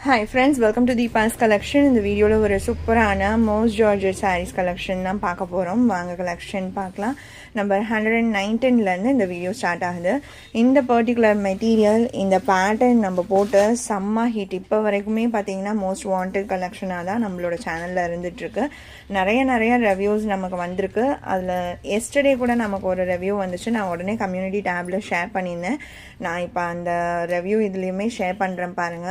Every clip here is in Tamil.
Hi friends, welcome to Deepa's collection. இந்த வீடியோல ஒரு சூப்பரான மோஸ் ஜார்ஜெட் sarees collection தான் பார்க்க போறோம். வாங்க collection பார்க்கலாம். நம்பர் 119ல இருந்து இந்த வீடியோ ஸ்டார்ட் ஆகுது. இந்த பர்టిక్యులர் மெட்டீரியல் இந்த பேட்டர்ன் நம்ம போட்டு செம்ம ஹிட். இப்போ வரைக்குமே பாத்தீங்கன்னா மோஸ்ட் வாண்டட் கலெக்ஷனா தான் நம்மளோட சேனல்ல இருந்துட்டு இருக்கு. நிறைய ரிவ்யூஸ் நமக்கு வந்திருக்கு. அதுல எஸ்டர்டே கூட நமக்கு ஒரு ரிவ்யூ வந்துச்சு. நான் உடனே கம்யூனிட்டி டேப்ல ஷேர் பண்ணியிருந்தேன். நான் இப்போ அந்த ரிவ்யூ இதுலயுமே ஷேர் பண்றேன் பாருங்க.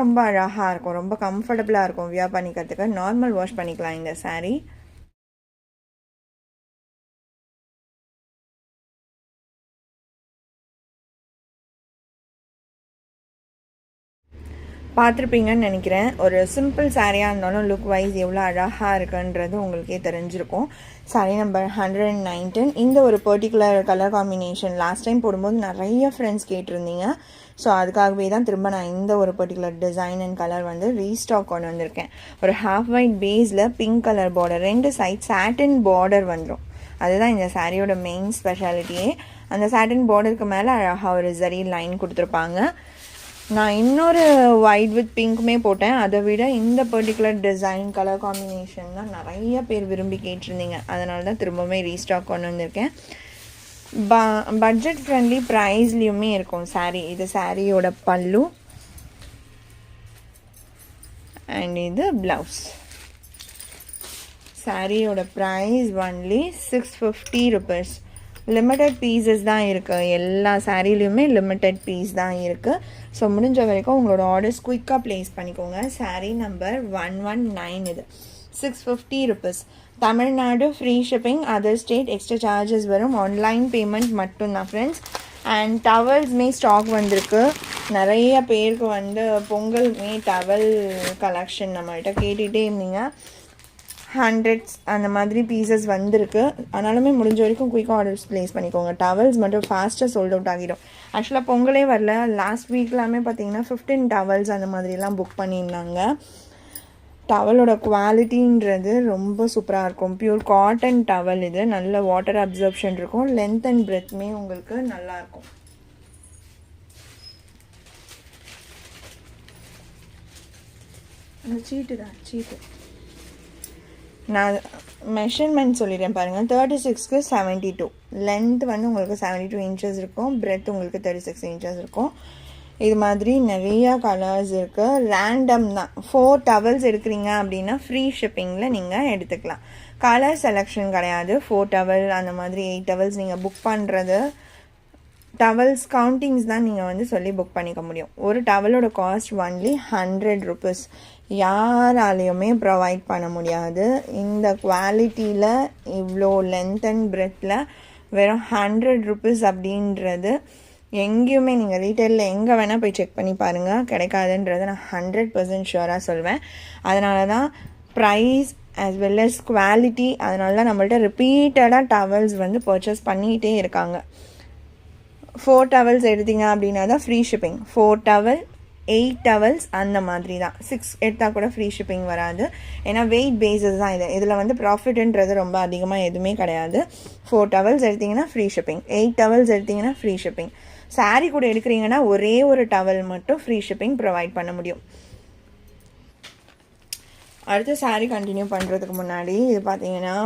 ரொம்ப அழகாக இருக்கும், ரொம்ப கம்ஃபர்டபுளாக இருக்கும் வியர் பண்ணிக்கிறதுக்கு. நார்மல் வாஷ் பண்ணிக்கலாம் இந்த saree. பார்த்துருப்பீங்கன்னு நினைக்கிறேன். ஒரு சிம்பிள் சாரியாக இருந்தாலும் லுக் வைஸ் எவ்வளோ அழகாக இருக்குன்றது உங்களுக்கே தெரிஞ்சிருக்கும். Sorry number 119. இந்த ஒரு particular colour combination last time போடும்போது நிறைய ஃப்ரெண்ட்ஸ் கேட்டிருந்தீங்க. ஸோ அதுக்காகவே தான் திரும்ப நான் இந்த ஒரு பர்டிகுலர் டிசைன் அண்ட் கலர் வந்து ரீஸ்டாக் கொண்டு வந்திருக்கேன். ஒரு ஹாஃப் ஒயிட் பேஸில் pink colour border, 2 side satin border வந்துடும். அதுதான் இந்த சாரியோட மெயின் ஸ்பெஷாலிட்டியே. அந்த சாட்டின் பார்டருக்கு மேலே அழகாக ஒரு ஜரி லைன் கொடுத்துருப்பாங்க. நான் இன்னொரு ஒயிட் வித் பிங்க்குமே போட்டேன். அதை விட இந்த பர்டிகுலர் டிசைன் கலர் காம்பினேஷன் தான் நிறைய பேர் விரும்பி கேட்டிருந்தீங்க. அதனால தான் திரும்பவுமே ரீஸ்டாக் கொண்டு வந்திருக்கேன். பட்ஜெட் ஃப்ரெண்ட்லி ப்ரைஸ்லேயுமே இருக்கும் சாரீ. இது சாரியோட பல்லு அண்ட் இது ப்ளவுஸ். சாரியோட price only 650 rupees. Limited pieces தான் இருக்குது. எல்லா சாரீலையுமே லிமிட்டட் பீஸ் தான் இருக்குது. ஸோ முடிஞ்ச வரைக்கும் உங்களோட ஆர்டர்ஸ் குயிக்காக ப்ளேஸ் பண்ணிக்கோங்க. சாரீ நம்பர் 119 இது 650 rupees. Tamil Nadu free shipping, other state extra charges வரும். ஆன்லைன் பேமெண்ட் மட்டும்தான் ஃப்ரெண்ட்ஸ். அண்ட் டவல்ஸ்மே ஸ்டாக் வந்திருக்கு. நிறைய பேருக்கு வந்து பொங்கல்மே டவல் கலெக்ஷன் நம்மள்கிட்ட கேட்டுகிட்டே இருந்தீங்க. ஹண்ட்ரட்ஸ் அந்த மாதிரி பீசஸ் வந்திருக்கு. ஆனாலுமே முடிஞ்ச வரைக்கும் குயிக்காக ஆர்டர்ஸ் ப்ளேஸ் பண்ணிக்கோங்க. டவல்ஸ் மட்டும் ஃபாஸ்ட்டாக சோல்ட் அவுட் ஆகிடும். ஆக்சுவலாக பொங்கலே வரல, லாஸ்ட் வீக்லாமே பார்த்தீங்கன்னா 15 டவல்ஸ் அந்த மாதிரிலாம் புக் பண்ணியிருந்தாங்க. டவலோட குவாலிட்டின்றது ரொம்ப சூப்பராக இருக்கும். பியூர் காட்டன் டவல் இது. நல்ல வாட்டர் அப்சர்ப்ஷன் இருக்கும். லென்த் அண்ட் பிரெத்மே உங்களுக்கு நல்லாயிருக்கும். அந்த சீட்டு தான் சீட்டு. நான் மெஷர்மெண்ட் சொல்லிடுறேன் பாருங்கள். 36க்கு 72. லென்த் வந்து உங்களுக்கு 72 inches இருக்கும். பிரெத் உங்களுக்கு 36 inches இருக்கும். இது மாதிரி நிறையா கலர்ஸ் இருக்குது. ரேண்டம் தான். 4 டவல்ஸ் எடுக்கிறீங்க அப்படின்னா ஃப்ரீ ஷிப்பிங்கில் நீங்கள் எடுத்துக்கலாம். கலர் செலெக்ஷன் கிடையாது. 4 டவல் அந்த மாதிரி 8 டவல்ஸ் நீங்கள் புக் பண்ணுறது டவல்ஸ் கவுண்டிங்ஸ் தான் நீங்கள் வந்து சொல்லி புக் பண்ணிக்க முடியும். ஒரு டவலோட காஸ்ட் ஒன்லி 100 rupees. யாராலையுமே ப்ரொவைட் பண்ண முடியாது. இந்த குவாலிட்டியில் இவ்வளோ லென்த் அண்ட் பிரெத்தில் வெறும் 100 rupees அப்படின்றது எங்கேயுமே நீங்கள் ரீட்டெயிலில் எங்கே வேணால் போய் செக் பண்ணி பாருங்கள், கிடைக்காதுன்றதை நான் 100% ஷுவராக சொல்வேன். அதனால தான் price as well as quality, அதனால தான் நம்மள்ட்ட ரிப்பீட்டடாக டவல்ஸ் வந்து பர்ச்சேஸ் பண்ணிகிட்டே இருக்காங்க. 4 டவல்ஸ் எடுத்தீங்க அப்படின்னா தான் ஃப்ரீ ஷிப்பிங். 4 டவல் 8 டவல்ஸ் அந்த மாதிரி தான். 6 எடுத்தால் கூட ஃப்ரீ ஷிப்பிங் வராது. ஏன்னா வெயிட் பேஸஸ் தான் இது. இதில் வந்து ப்ராஃபிட்ன்றது ரொம்ப அதிகமாக எதுவுமே கிடையாது. 4 டவல்ஸ் எடுத்திங்கன்னா ஃப்ரீ ஷிப்பிங், 8 டவல்ஸ் எடுத்திங்கன்னா ஃப்ரீ ஷிப்பிங். சாரீ கூட எடுக்கிறீங்கன்னா ஒரே ஒரு டவல் மட்டும் ஃப்ரீ ஷிப்பிங் ப்ரொவைட் பண்ண முடியும். அடுத்த சாரீ கண்டினியூ பண்ணுறதுக்கு முன்னாடி இது பார்த்தீங்கன்னா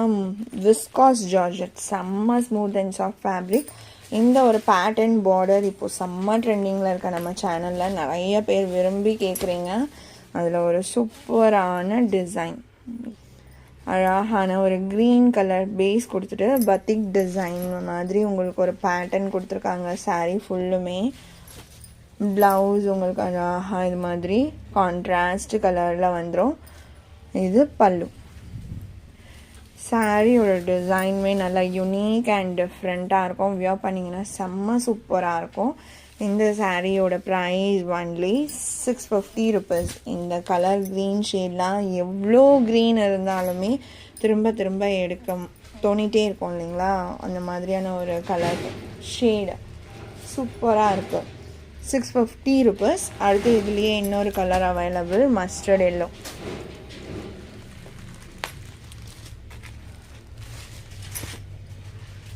விஸ்காஸ் ஜார்ஜெட். செம்ம ஸ்மூத் அண்ட் சாஃப்ட் ஃபேப்ரிக். இந்த ஒரு பேட்டர்ன் பார்டர் இப்போது செம்ம ட்ரெண்டிங்கில் இருக்க நம்ம சேனலில் நிறைய பேர் விரும்பி கேட்குறீங்க. அதில் ஒரு சூப்பரான டிசைன், அழகான ஒரு க்ரீன் கலர் பேஸ் கொடுத்துட்டு பத்திக் டிசைன் மாதிரி உங்களுக்கு ஒரு பேட்டர்ன் கொடுத்துருக்காங்க. சாரீ ஃபுல்லுமே. ப்ளவுஸ் உங்களுக்கு அழகாக இது மாதிரி கான்ட்ராஸ்ட் கலரில் வந்துடும். இது பல்லு. சாரியோட டிசைன்மே நல்லா யூனிக் அண்ட் டிஃப்ரெண்ட்டாக இருக்கும். வியர் பண்ணிங்கன்னா செம்ம சூப்பராக இருக்கும். இந்த சாரியோட ப்ரைஸ் ஒன்லி 650 rupees. இந்த கலர் க்ரீன் ஷேட்லாம் எவ்வளோ க்ரீன் இருந்தாலுமே திரும்ப எடுக்க தோணிகிட்டே இருக்கும் இல்லைங்களா, அந்த மாதிரியான ஒரு கலர் ஷேடு சூப்பராக இருக்குது. 650 rupees. அடுத்து இதுலேயே இன்னொரு கலர் அவைலபிள், மஸ்டர்ட் எல்லோ.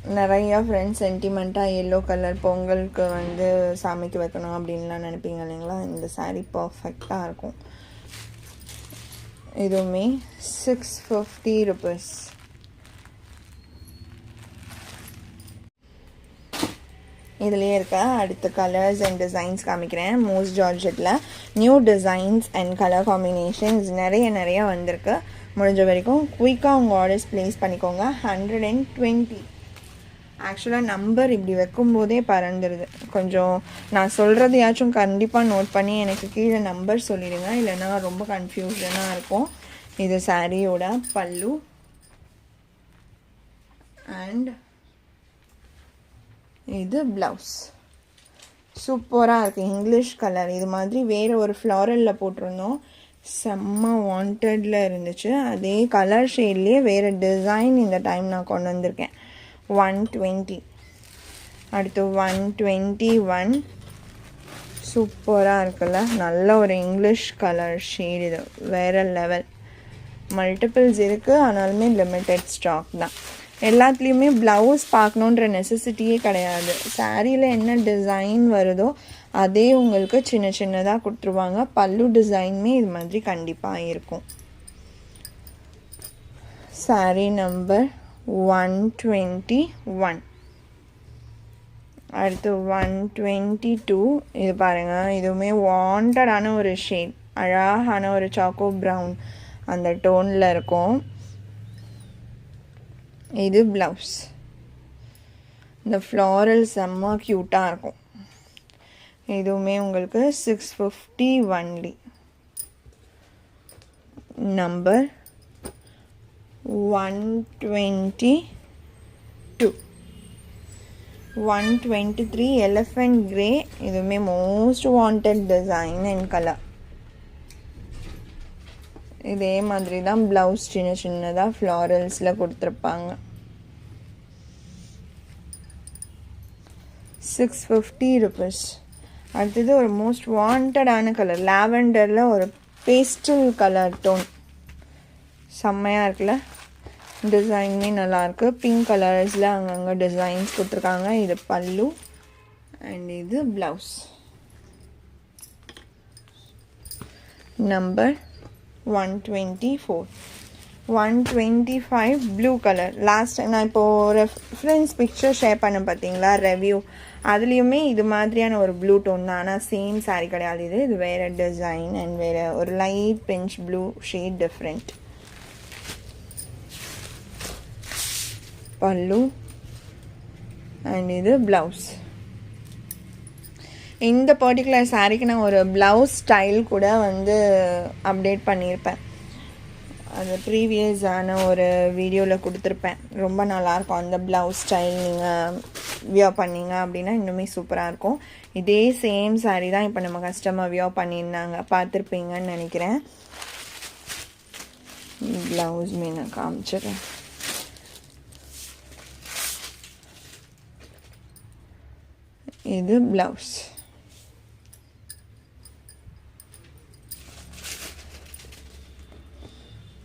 நிறையா ஃப்ரெண்ட்ஸ் சென்டிமெண்ட்டாக எல்லோ கலர் பொங்கலுக்கு வந்து சாமிக்கு வைக்கணும் அப்படின்லாம் நினைப்பீங்க இல்லைங்களா, இந்த சாரீ பர்ஃபெக்டாக இருக்கும். இதுவுமே 650 rupees. இதுலேயே இருக்க அடுத்த கலர்ஸ் அண்ட் டிசைன்ஸ் காமிக்கிறேன். மோஸ்ட் ஜார்ஜெட்டில் new designs and colour combinations நிறைய வந்திருக்கு. முடிஞ்ச வரைக்கும் குயிக்காக உங்கள் ஆர்டர்ஸ் ப்ளேஸ் பண்ணிக்கோங்க. 120. ஆக்சுவலாக நம்பர் இப்படி வைக்கும்போதே பறந்துடுது. கொஞ்சம் நான் சொல்கிறதையாச்சும் கண்டிப்பாக நோட் பண்ணி எனக்கு கீழே நம்பர் சொல்லிடுங்க, இல்லைன்னா ரொம்ப கன்ஃபியூஷனாக இருக்கும். இது சாரியோட பல்லு அண்ட் இது ப்ளவுஸ். சூப்பராக இருக்குது. இங்கிலீஷ் கலர் இது மாதிரி வேறு ஒரு ஃப்ளாரலில் போட்டிருந்தோம், செம்ம வாண்டடில் இருந்துச்சு. அதே கலர் ஷேட்லேயே வேறு டிசைன் இந்த டைம் நான் கொண்டு வந்திருக்கேன். 120. அடுத்து 121. சூப்பராக இருக்குல்ல, நல்ல ஒரு இங்கிலீஷ் கலர் ஷேட். இது வேறு லெவல். மல்டிபிள்ஸ் இருக்குது, ஆனாலுமே லிமிட்டட் ஸ்டாக் தான். எல்லாத்துலேயுமே ப்ளவுஸ் பார்க்கணுன்ற நெசசிட்டியே கிடையாது. சாரியில் என்ன டிசைன் வருதோ அதே உங்களுக்கு சின்னதாக கொடுத்துருவாங்க. பல்லு டிசைனுமே இது மாதிரி கண்டிப்பாக இருக்கும். Sorry number 121. அடுத்து 122. இது பாருங்கள், இதுவுமே வாண்டடான ஒரு ஷேட், அழகான ஒரு சாக்கோ ப்ரௌன் அந்த டோனில் இருக்கும். இது ப்ளவுஸ். இந்த ஃப்ளாரல் செம்ம க்யூட்டாக இருக்கும். இதுவுமே உங்களுக்கு 650 ஒன்லி. நம்பர் 122. 123 elephant grey. இதுவுமே most wanted design and colour. இதே மாதிரி தான் ப்ளவுஸ் சின்னதாக ஃப்ளாரல்ஸில் கொடுத்துருப்பாங்க. 650 rupees. அடுத்தது ஒரு மோஸ்ட் வாண்டடான கலர், லாவெண்டரில் ஒரு பேஸ்டல் கலர் டோன். செம்மையாக இருக்குல்ல, டிசைனுமே நல்லாயிருக்கு. பிங்க் கலர்ஸில் அங்கங்கே டிசைன்ஸ் கொடுத்துருக்காங்க. இது பல்லு அண்ட் இது blouse. Number 124. 125 blue colour. Last நான் இப்போது ரெஃபரன்ஸ் பிக்சர் ஷேர் பண்ண பார்த்தீங்களா, ரெவ்யூ, அதுலேயுமே இது மாதிரியான ஒரு ப்ளூ டோன் தான், ஆனால் சேம் சாரீ கிடையாது. இது வேறு டிசைன் அண்ட் வேறு ஒரு light pinch blue shade different. Pallu and இது ப்ளவுஸ். இந்த பர்டிகுலர் சாரீக்கு நான் ஒரு ப்ளவுஸ் ஸ்டைல் கூட வந்து அப்டேட் பண்ணியிருப்பேன். அது ப்ரீவியஸான ஒரு வீடியோவில் கொடுத்துருப்பேன். ரொம்ப நல்லாயிருக்கும் அந்த ப்ளவுஸ் ஸ்டைல். நீங்கள் வியர் பண்ணிங்க அப்படின்னா இன்னுமே சூப்பராக இருக்கும். இதே சேம் சாரீ தான் இப்போ நம்ம கஸ்டமர் வியர் பண்ணியிருந்தாங்க, பார்த்துருப்பீங்கன்னு நினைக்கிறேன். ப்ளவுஸ்மே நான் காமிச்சிடுறேன். இது ப்ளவுஸ்.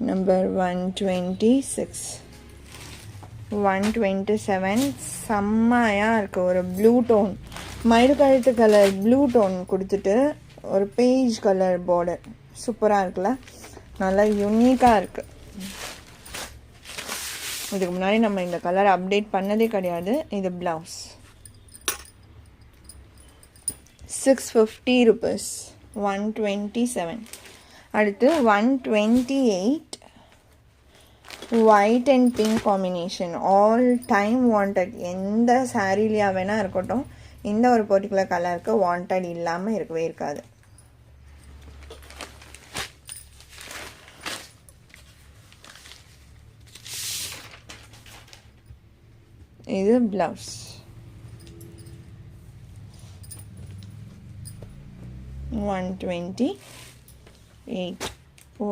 நம்பர் 126. 127. செம்மையாக இருக்குது. ஒரு ப்ளூ டோன், மயில்கழுத்து கலர் ப்ளூ டோன் கொடுத்துட்டு ஒரு பேஜ் கலர் பார்டர். சூப்பராக இருக்குல்ல, நல்லா யூனிக்காக இருக்குது. இதுக்கு முன்னாடி நம்ம இந்த கலர் அப்டேட் பண்ணதே கிடையாது. இது ப்ளவுஸ். 650 rupees. 127. அடுத்து 128. White and pink combination, all time wanted. எந்த சாரீலியா வேணால் இருக்கட்டும், இந்த ஒரு பர்டிகுலர் கலருக்கு வாண்டட் இல்லாமல் இருக்கவே இருக்காது. இது ப்ளவுஸ். 128.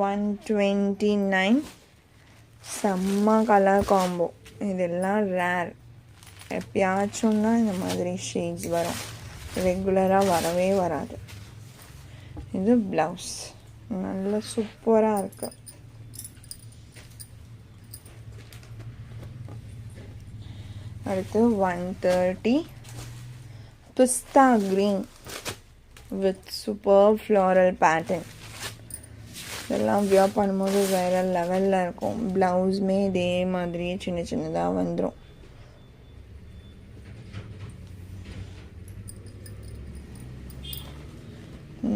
129. செம்ம கலர் காம்போ. இதெல்லாம் ரேர், எப்பயாச்சும் தான் இந்த மாதிரி ஷேட்ஸ் வரும், ரெகுலராக வரவே வராது. இது ப்ளவுஸ், நல்ல சூப்பராக இருக்கு. அடுத்து 130 பிஸ்தா green with super floral pattern. இதெல்லாம் வியர் பண்ணும்போது வேறு லெவலில் இருக்கும். ப்ளவுஸுமே இதே மாதிரியே சின்ன சின்னதாக வந்துடும்.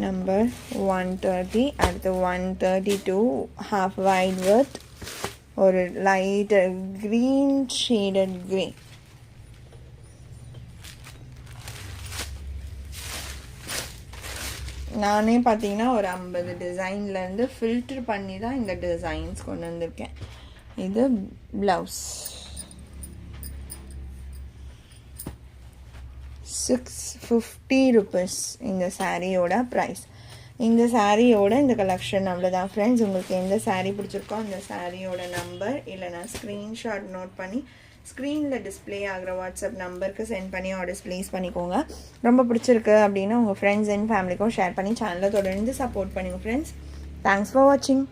நம்பர் 130. அடுத்து 132 half wide with ஒரு லைட் green shaded grey. நானே பார்த்தீங்கன்னா ஒரு 50 டிசைன்லேருந்து ஃபில்டர் பண்ணி தான் இந்த டிசைன்ஸ் கொண்டு வந்திருக்கேன். இது ப்ளவுஸ் 650 rupees இந்த சாரியோட ப்ரைஸ். இந்த சாரியோட இந்த கலெக்ஷன் அவ்வளோதான் ஃப்ரெண்ட்ஸ். உங்களுக்கு எந்த சாரீ பிடிச்சிருக்கோ அந்த சாரியோட நம்பர் இல்லைனா ஸ்க்ரீன்ஷாட் நோட் பண்ணி ஸ்க்ரீனில் டிஸ்பிளே ஆகிற வாட்ஸ்அப் நம்பருக்கு சென்ட் பண்ணி ஆர்டர்ஸ் ப்ளேஸ் பண்ணிக்கோங்க. ரொம்ப பிடிச்சிருக்கு அப்படின்னா உங்கள் ஃப்ரெண்ட்ஸ் அண்ட் ஃபேமிலிக்கும் ஷேர் பண்ணி சேனலை தொடர்ந்து சப்போர்ட் பண்ணுங்கள் ஃப்ரெண்ட்ஸ். தேங்க்ஸ் ஃபார் வாட்சிங்.